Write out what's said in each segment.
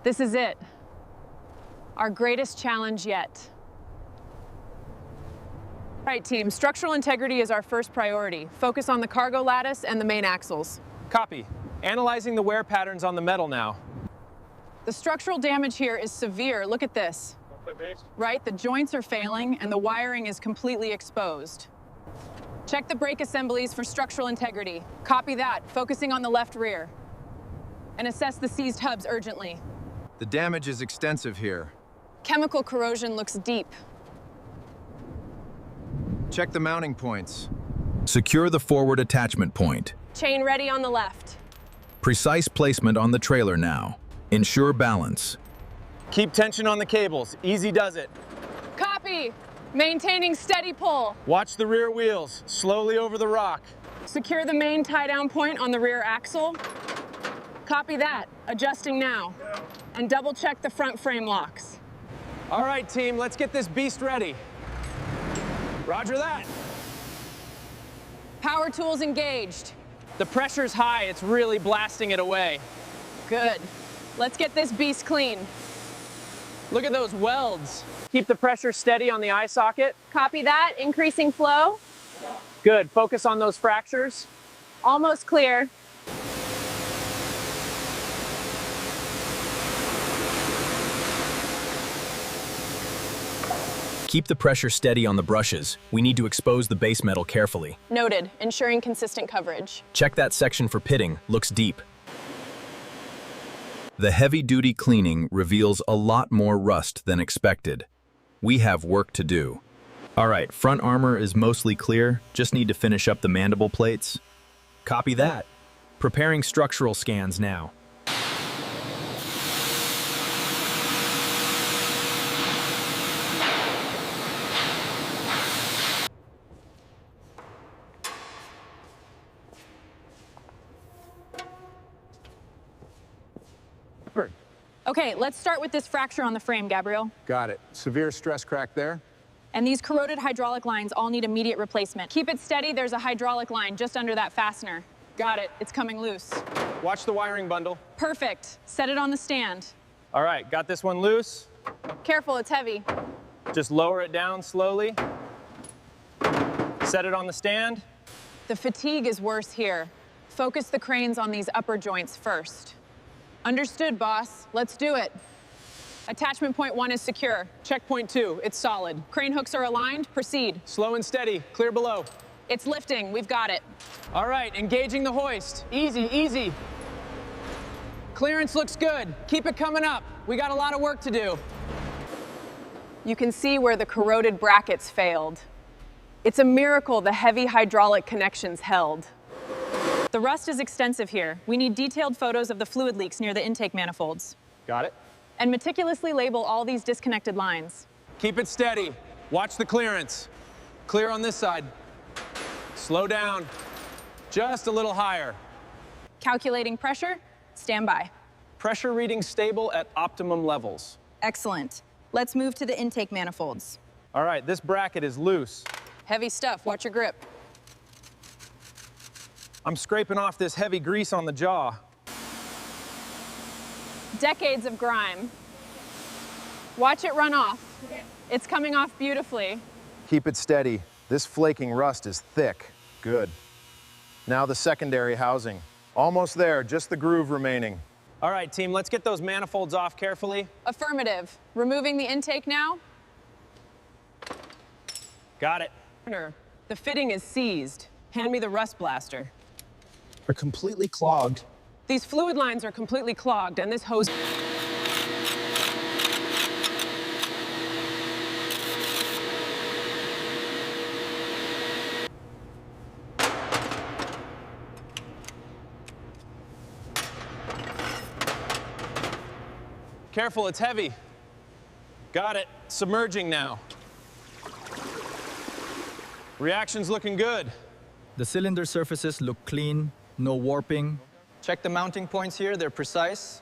This is it. Our greatest challenge yet. All right, team, structural integrity is our first priority. Focus on the cargo lattice and the main axles. Copy. Analyzing the wear patterns on the metal now. The structural damage here is severe. Look at this. Right, the joints are failing and the wiring is completely exposed. Check the brake assemblies for structural integrity. Copy that, focusing on the left rear. And assess the seized hubs urgently. The damage is extensive here. Chemical corrosion looks deep. Check the mounting points. Secure the forward attachment point. Chain ready on the left. Precise placement on the trailer now. Ensure balance. Keep tension on the cables. Easy does it. Copy. Maintaining steady pull. Watch the rear wheels. Slowly over the rock. Secure the main tie-down point on the rear axle. Copy that. Adjusting now. And double check the front frame locks. All right, team, let's get this beast ready. Roger that. Power tools engaged. The pressure's high. It's really blasting it away. Good. Let's get this beast clean. Look at those welds. Keep the pressure steady on the eye socket. Copy that. Increasing flow. Good. Focus on those fractures. Almost clear. Keep the pressure steady on the brushes. We need to expose the base metal carefully. Noted. Ensuring consistent coverage. Check that section for pitting. Looks deep. The heavy-duty cleaning reveals a lot more rust than expected. We have work to do. All right, front armor is mostly clear. Just need to finish up the mandible plates. Copy that. Preparing structural scans now. Okay, let's start with this fracture on the frame, Gabriel. Got it. Severe stress crack there. And these corroded hydraulic lines all need immediate replacement. Keep it steady, there's a hydraulic line just under that fastener. Got it, it's coming loose. Watch the wiring bundle. Perfect, set it on the stand. All right, got this one loose. Careful, it's heavy. Just lower it down slowly. Set it on the stand. The fatigue is worse here. Focus the cranes on these upper joints first. Understood, boss. Let's do it. Attachment point 1 is secure. Checkpoint 2, it's solid. Crane hooks are aligned. Proceed. Slow and steady, clear below. It's lifting. We've got it. All right, engaging the hoist. Easy, easy. Clearance looks good. Keep it coming up. We got a lot of work to do. You can see where the corroded brackets failed. It's a miracle the heavy hydraulic connections held. The rust is extensive here. We need detailed photos of the fluid leaks near the intake manifolds. Got it. And meticulously label all these disconnected lines. Keep it steady. Watch the clearance. Clear on this side. Slow down. Just a little higher. Calculating pressure. Stand by. Pressure reading stable at optimum levels. Excellent. Let's move to the intake manifolds. All right, this bracket is loose. Heavy stuff. Watch your grip. I'm scraping off this heavy grease on the jaw. Decades of grime. Watch it run off. It's coming off beautifully. Keep it steady. This flaking rust is thick. Good. Now the secondary housing. Almost there, just the groove remaining. All right, team, let's get those manifolds off carefully. Affirmative. Removing the intake now. Got it. The fitting is seized. Hand me the rust blaster. Are completely clogged. These fluid lines are completely clogged, and this hose... Careful, it's heavy. Got it. Submerging now. Reaction's looking good. The cylinder surfaces look clean, no warping. Check the mounting points here, they're precise.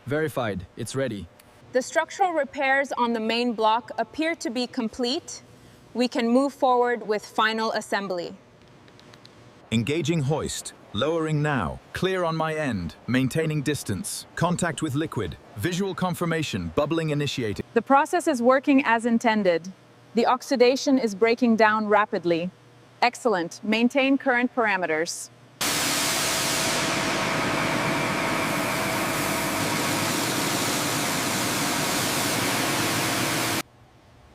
Verified, it's ready. The structural repairs on the main block appear to be complete. We can move forward with final assembly. Engaging hoist. Lowering now. Clear on my end. Maintaining distance. Contact with liquid. Visual confirmation. Bubbling initiated. The process is working as intended. The oxidation is breaking down rapidly. Excellent. Maintain current parameters.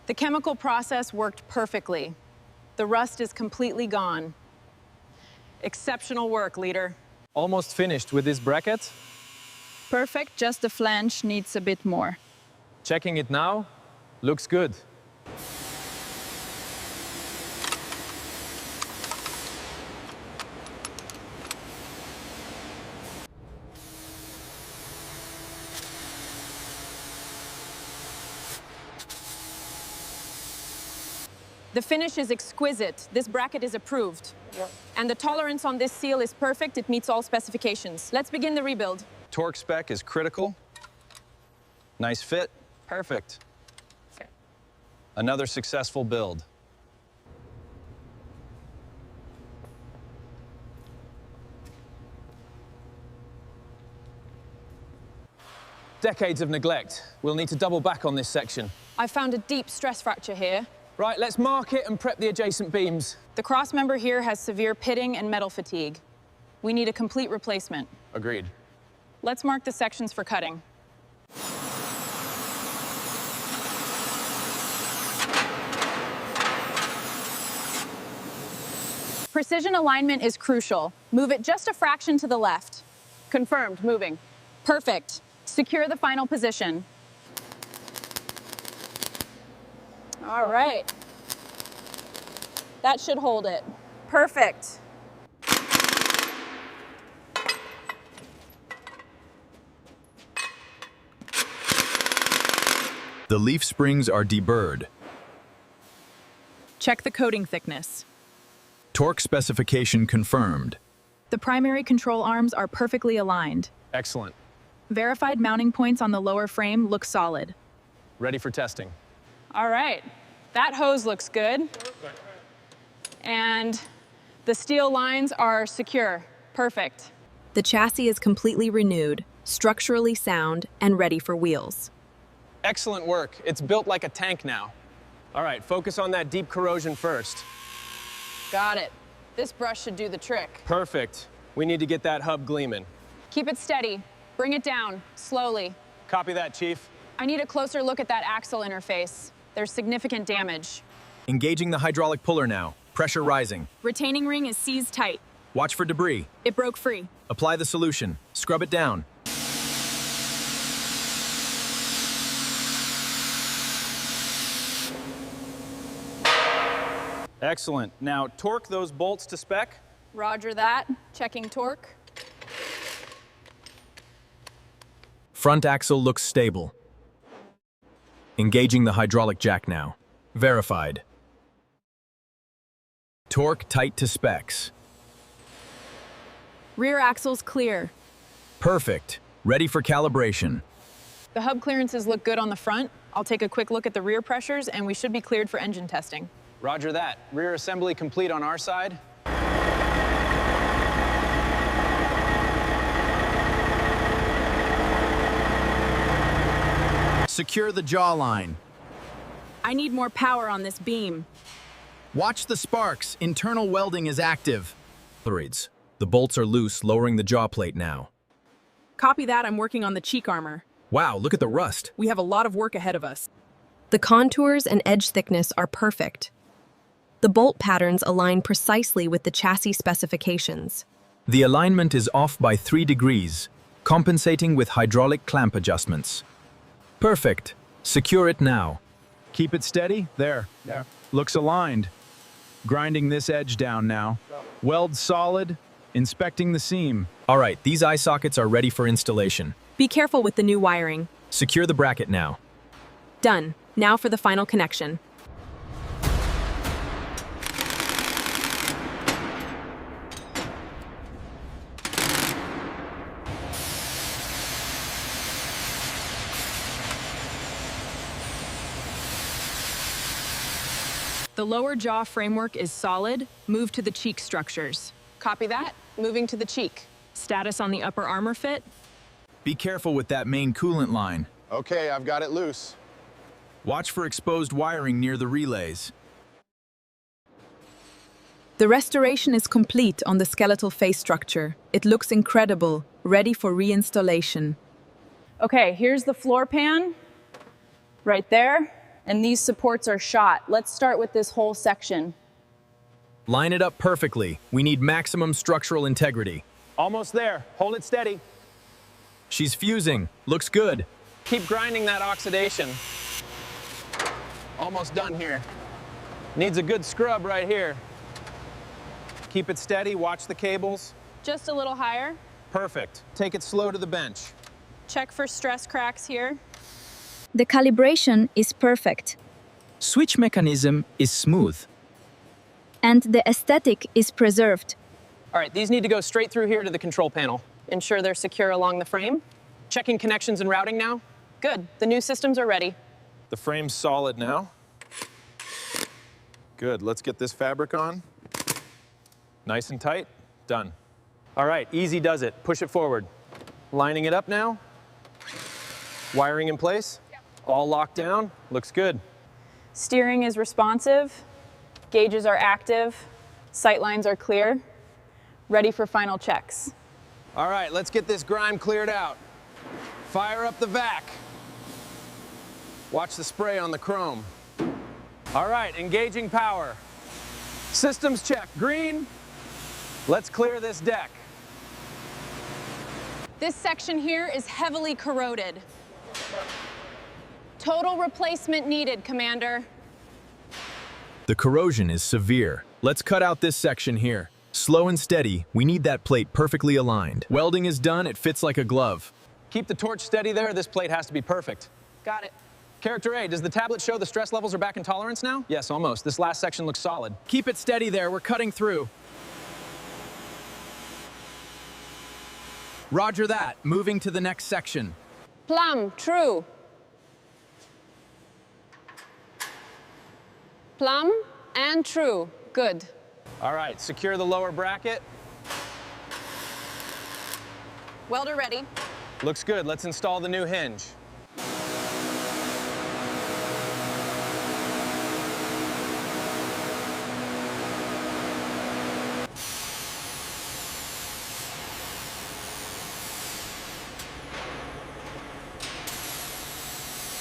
The chemical process worked perfectly. The rust is completely gone. Exceptional work, leader. Almost finished with this bracket. Perfect, just the flange needs a bit more. Checking it now. Looks good. The finish is exquisite. This bracket is approved. And the tolerance on this seal is perfect. It meets all specifications. Let's begin the rebuild. Torque spec is critical. Nice fit. Perfect. Another successful build. Decades of neglect. We'll need to double back on this section. I found a deep stress fracture here. Right, let's mark it and prep the adjacent beams. The cross member here has severe pitting and metal fatigue. We need a complete replacement. Agreed. Let's mark the sections for cutting. Precision alignment is crucial. Move it just a fraction to the left. Confirmed, moving. Perfect. Secure the final position. All right. That should hold it. Perfect. The leaf springs are deburred. Check the coating thickness. Torque specification confirmed. The primary control arms are perfectly aligned. Excellent. Verified mounting points on the lower frame look solid. Ready for testing. All right, that hose looks good. And the steel lines are secure. Perfect. The chassis is completely renewed, structurally sound, and ready for wheels. Excellent work. It's built like a tank now. All right, focus on that deep corrosion first. Got it. This brush should do the trick. Perfect. We need to get that hub gleaming. Keep it steady. Bring it down, slowly. Copy that, Chief. I need a closer look at that axle interface. There's significant damage. Engaging the hydraulic puller now. Pressure rising. Retaining ring is seized tight. Watch for debris. It broke free. Apply the solution. Scrub it down. Excellent. Now torque those bolts to spec. Roger that. Checking torque. Front axle looks stable. Engaging the hydraulic jack now. Verified. Torque tight to specs. Rear axle's clear. Perfect. Ready for calibration. The hub clearances look good on the front. I'll take a quick look at the rear pressures and we should be cleared for engine testing. Roger that. Rear assembly complete on our side. Secure the jawline. I need more power on this beam. Watch the sparks. Internal welding is active. The bolts are loose, lowering the jaw plate now. Copy that, I'm working on the cheek armor. Wow, look at the rust. We have a lot of work ahead of us. The contours and edge thickness are perfect. The bolt patterns align precisely with the chassis specifications. The alignment is off by 3 degrees, compensating with hydraulic clamp adjustments. Perfect. Secure it now. Keep it steady. There. Yeah. Looks aligned. Grinding this edge down now. Weld solid. Inspecting the seam. All right, these eye sockets are ready for installation. Be careful with the new wiring. Secure the bracket now. Done. Now for the final connection. The lower jaw framework is solid. Move to the cheek structures. Copy that. Moving to the cheek. Status on the upper armor fit? Be careful with that main coolant line. Okay, I've got it loose. Watch for exposed wiring near the relays. The restoration is complete on the skeletal face structure. It looks incredible, ready for reinstallation. Okay, here's the floor pan. Right there. And these supports are shot. Let's start with this whole section. Line it up perfectly. We need maximum structural integrity. Almost there. Hold it steady. She's fusing. Looks good. Keep grinding that oxidation. Almost done here. Needs a good scrub right here. Keep it steady. Watch the cables. Just a little higher. Perfect. Take it slow to the bench. Check for stress cracks here. The calibration is perfect, Switch mechanism is smooth. and the aesthetic is preserved. All right, these need to go straight through here to the control panel. Ensure they're secure along the frame. Checking connections and routing now. Good. The new systems are ready. The frame's solid now. Good, let's get this fabric on. Nice and tight, done. All right, easy does it. Push it forward. Lining it up now. Wiring in place. All locked down. Looks good. Steering is responsive. Gauges are active. Sight lines are clear. Ready for final checks. All right, let's get this grime cleared out. Fire up the vac. Watch the spray on the chrome. All right, engaging power. Systems check, green. Let's clear this deck. This section here is heavily corroded. Total replacement needed, Commander. The corrosion is severe. Let's cut out this section here. Slow and steady, we need that plate perfectly aligned. Welding is done, it fits like a glove. Keep the torch steady there. This plate has to be perfect. Got it. Character A, does the tablet show the stress levels are back in tolerance now? Yes, almost. This last section looks solid. Keep it steady there, we're cutting through. Roger that, moving to the next section. Plumb, true. Plumb and true. Good. All right, secure the lower bracket. Welder ready. Looks good. Let's install the new hinge.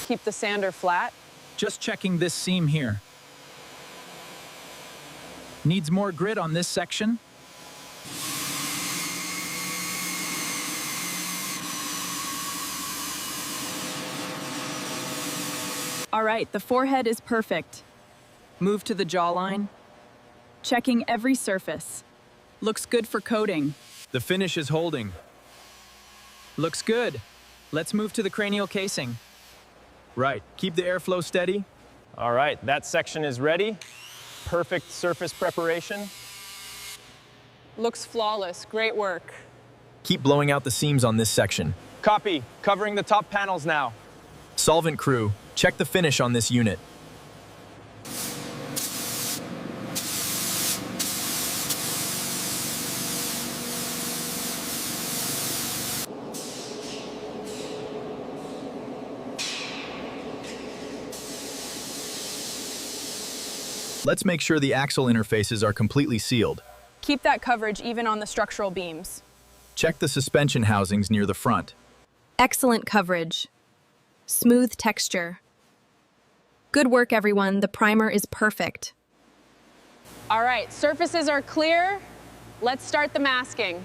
Keep the sander flat. Just checking this seam here. Needs more grit on this section. All right, the forehead is perfect. Move to the jawline. Checking every surface. Looks good for coating. The finish is holding. Looks good. Let's move to the cranial casing. Right, keep the airflow steady. All right, that section is ready. Perfect surface preparation. Looks flawless. Great work. Keep blowing out the seams on this section. Copy. Covering the top panels now. Solvent crew, check the finish on this unit. Let's make sure the axle interfaces are completely sealed. Keep that coverage even on the structural beams. Check the suspension housings near the front. Excellent coverage. Smooth texture. Good work, everyone. The primer is perfect. All right, surfaces are clear. Let's start the masking.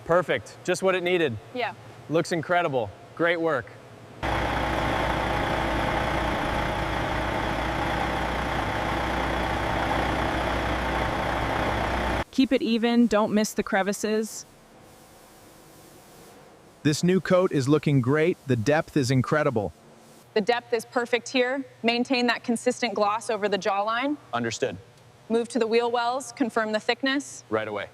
Perfect. Just what it needed. Yeah. Looks incredible. Great work. Keep Keep it even, don't miss the crevices. This new coat is looking great. The depth is incredible. The depth is perfect here. Maintain that consistent gloss over the jawline. Understood. Move to the wheel wells, confirm the thickness. Right away.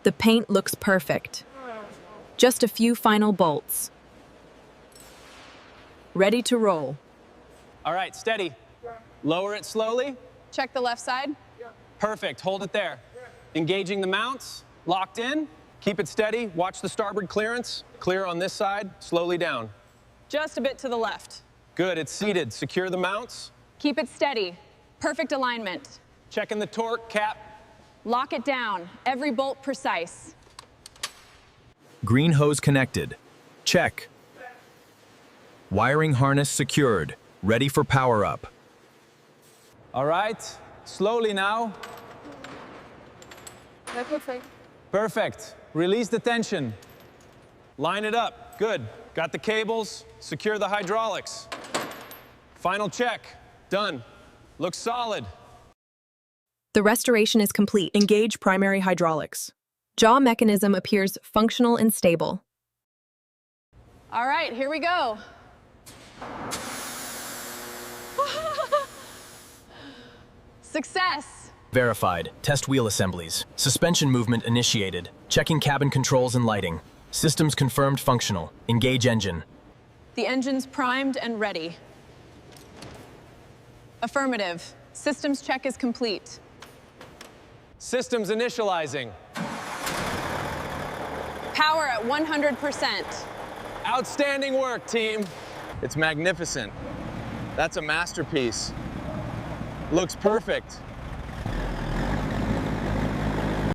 The paint looks perfect. Just a few final bolts. Ready to roll. All right, steady. Lower it slowly. Check the left side. Perfect, hold it there. Engaging the mounts, locked in. Keep it steady, watch the starboard clearance. Clear on this side, slowly down. Just a bit to the left. Good, it's seated. Secure the mounts. Keep it steady. Perfect alignment. Checking the torque cap. Lock it down. Every bolt precise. Green hose connected. Check. Wiring harness secured. Ready for power up. All right, slowly now. Perfect. Release the tension. Line it up. Good. Got the cables. Secure the hydraulics. Final check. Done. Looks solid. The restoration is complete. Engage primary hydraulics. Jaw mechanism appears functional and stable. All right, here we go. Success. Verified. Test wheel assemblies. Suspension movement initiated. Checking cabin controls and lighting. Systems confirmed functional. Engage engine. The engine's primed and ready. Affirmative. Systems check is complete. Systems initializing. Power at 100%. Outstanding work, team. It's magnificent. That's a masterpiece. Looks perfect.